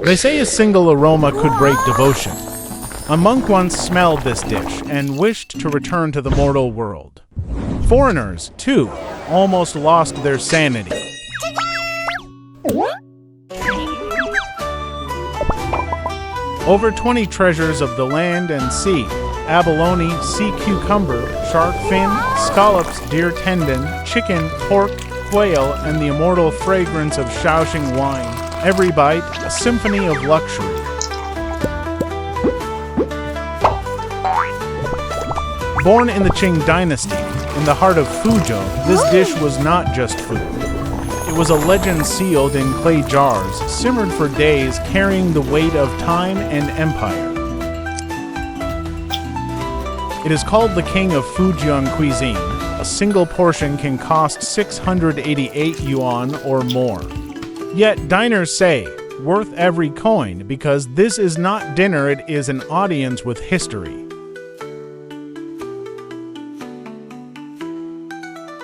They say a single aroma could break devotion. A monk once smelled this dish and wished to return to the mortal world. Foreigners, too, almost lost their sanity. Over 20 treasures of the land and sea: abalone, sea cucumber, shark fin, scallops, deer tendon, chicken, pork, quail, and the immortal fragrance of Shaoxing wine. Every bite, a symphony of luxury. Born in the Qing dynasty, in the heart of Fuzhou, this dish was not just food. It was a legend sealed in clay jars, simmered for days, carrying the weight of time and empire. It is called the King of Fujian cuisine. A single portion can cost 688 yuan or more. Yet diners say, worth every coin, because this is not dinner, it is an audience with history.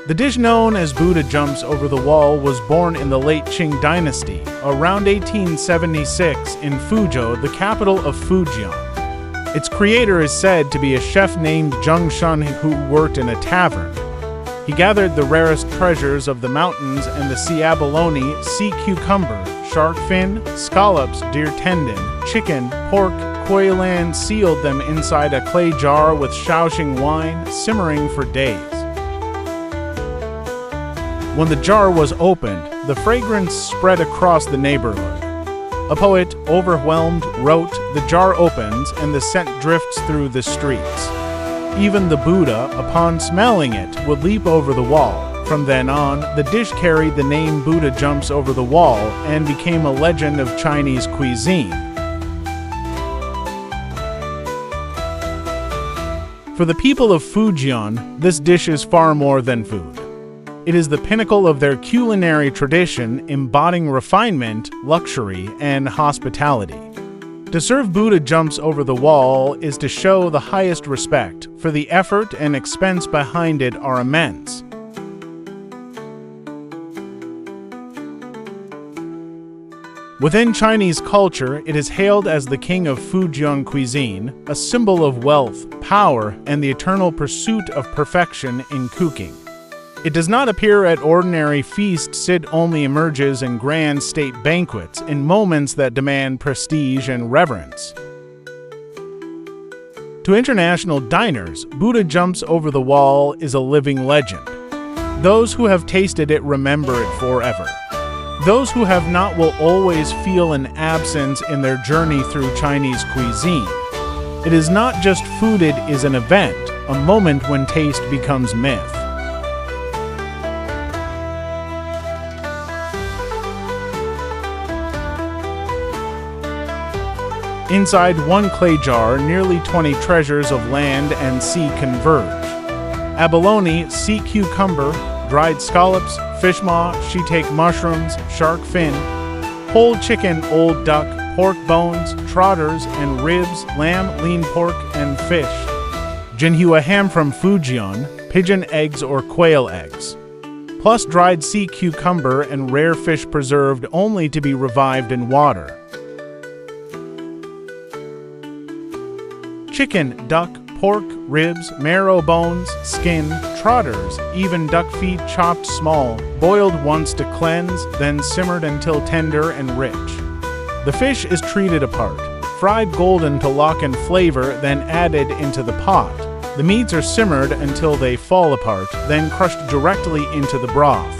The dish known as Buddha jumps over the wall was born in the late Qing dynasty, around 1876 in Fuzhou, the capital of Fujian. Its creator is said to be a chef named Zheng Shan who worked in a tavern. He gathered the rarest treasures of the mountains and the sea: abalone, sea cucumber, shark fin, scallops, deer tendon, chicken, pork, quail, and sealed them inside a clay jar with Shaoxing wine, simmering for days. When the jar was opened, the fragrance spread across the neighborhood. A poet, overwhelmed, wrote, "The jar opens and the scent drifts through the streets." Even the Buddha, upon smelling it, would leap over the wall. From then on, the dish carried the name Buddha jumps over the wall and became a legend of Chinese cuisine. For the people of Fujian, this dish is far more than food. It is the pinnacle of their culinary tradition, embodying refinement, luxury, and hospitality. To serve Buddha jumps over the wall is to show the highest respect, for the effort and expense behind it are immense. Within Chinese culture, it is hailed as the king of Fujian cuisine, a symbol of wealth, power, and the eternal pursuit of perfection in cooking. It does not appear at ordinary feasts, it only emerges in grand state banquets, in moments that demand prestige and reverence. To international diners, Buddha jumps over the wall is a living legend. Those who have tasted it remember it forever. Those who have not will always feel an absence in their journey through Chinese cuisine. It is not just food, it is an event, a moment when taste becomes myth. Inside one clay jar, nearly 20 treasures of land and sea converge. Abalone, sea cucumber, dried scallops, fish maw, shiitake mushrooms, shark fin, whole chicken, old duck, pork bones, trotters and ribs, lamb, lean pork, and fish. Jinhua ham from Fujian, pigeon eggs or quail eggs. Plus dried sea cucumber and rare fish preserved only to be revived in water. Chicken, duck, pork, ribs, marrow bones, skin, trotters, even duck feet chopped small, boiled once to cleanse, then simmered until tender and rich. The fish is treated apart, fried golden to lock in flavor, then added into the pot. The meats are simmered until they fall apart, then crushed directly into the broth.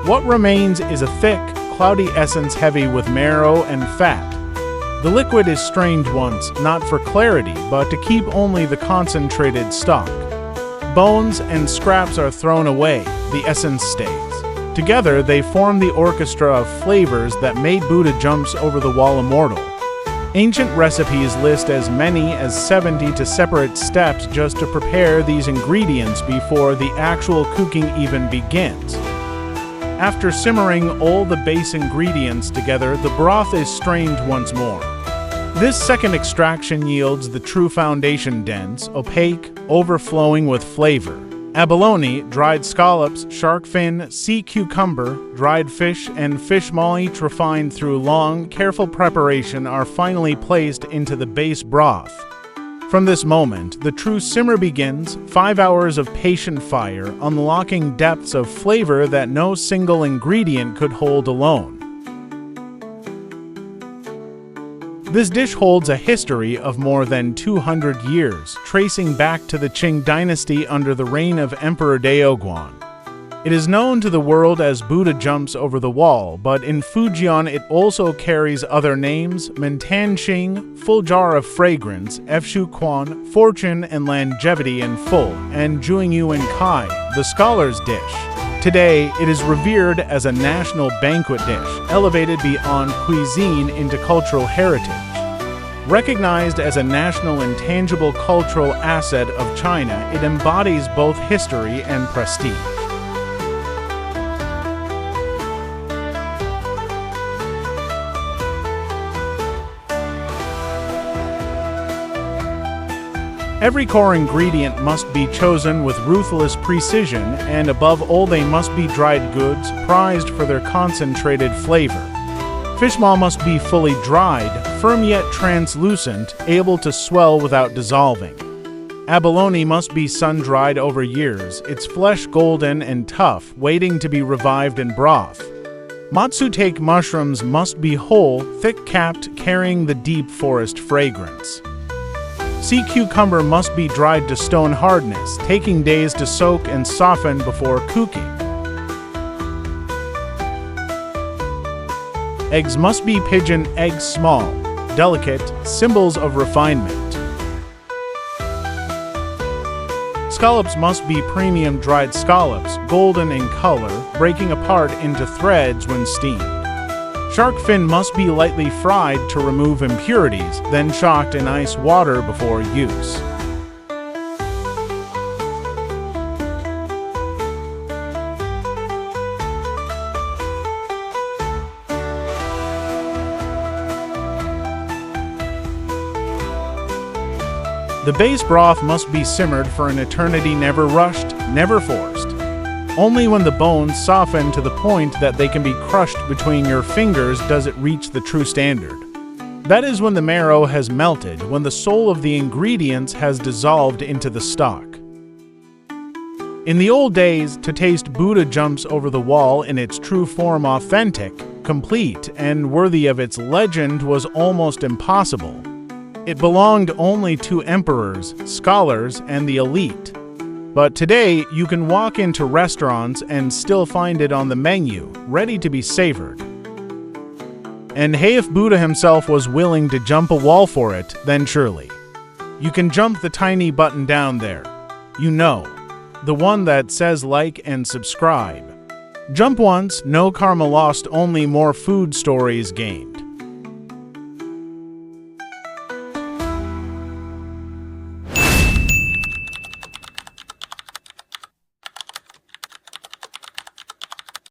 What remains is a thick, cloudy essence heavy with marrow and fat. The liquid is strained once, not for clarity, but to keep only the concentrated stock. Bones and scraps are thrown away, the essence stays. Together, they form the orchestra of flavors that made Buddha jumps over the wall immortal. Ancient recipes list as many as 70 separate steps just to prepare these ingredients before the actual cooking even begins. After simmering all the base ingredients together, the broth is strained once more. This second extraction yields the true foundation, dense, opaque, overflowing with flavor. Abalone, dried scallops, shark fin, sea cucumber, dried fish, and fish maw, each refined through long, careful preparation, are finally placed into the base broth. From this moment, the true simmer begins, 5 hours of patient fire, unlocking depths of flavor that no single ingredient could hold alone. This dish holds a history of more than 200 years, tracing back to the Qing dynasty under the reign of Emperor Daoguang. It is known to the world as Buddha jumps over the wall, but in Fujian it also carries other names: Mentanqing, full jar of fragrance, Fshu Quan, fortune and longevity in full, and Juingyuan Kai, the scholar's dish. Today, it is revered as a national banquet dish, elevated beyond cuisine into cultural heritage. Recognized as a national intangible cultural asset of China, it embodies both history and prestige. Every core ingredient must be chosen with ruthless precision, and above all they must be dried goods, prized for their concentrated flavor. Fish maw must be fully dried, firm yet translucent, able to swell without dissolving. Abalone must be sun-dried over years, its flesh golden and tough, waiting to be revived in broth. Matsutake mushrooms must be whole, thick-capped, carrying the deep forest fragrance. Sea cucumber must be dried to stone hardness, taking days to soak and soften before cooking. Eggs must be pigeon eggs, small, delicate, symbols of refinement. Scallops must be premium dried scallops, golden in color, breaking apart into threads when steamed. Shark fin must be lightly fried to remove impurities, then shocked in ice water before use. The base broth must be simmered for an eternity, never rushed, never forced. Only when the bones soften to the point that they can be crushed between your fingers does it reach the true standard. That is when the marrow has melted, when the soul of the ingredients has dissolved into the stock. In the old days, to taste Buddha jumps over the wall in its true form, authentic, complete, and worthy of its legend, was almost impossible. It belonged only to emperors, scholars, and the elite. But today, you can walk into restaurants and still find it on the menu, ready to be savored. And hey, if Buddha himself was willing to jump a wall for it, then surely. You can jump the tiny button down there. You know, the one that says like and subscribe. Jump once, no karma lost, only more food stories gained.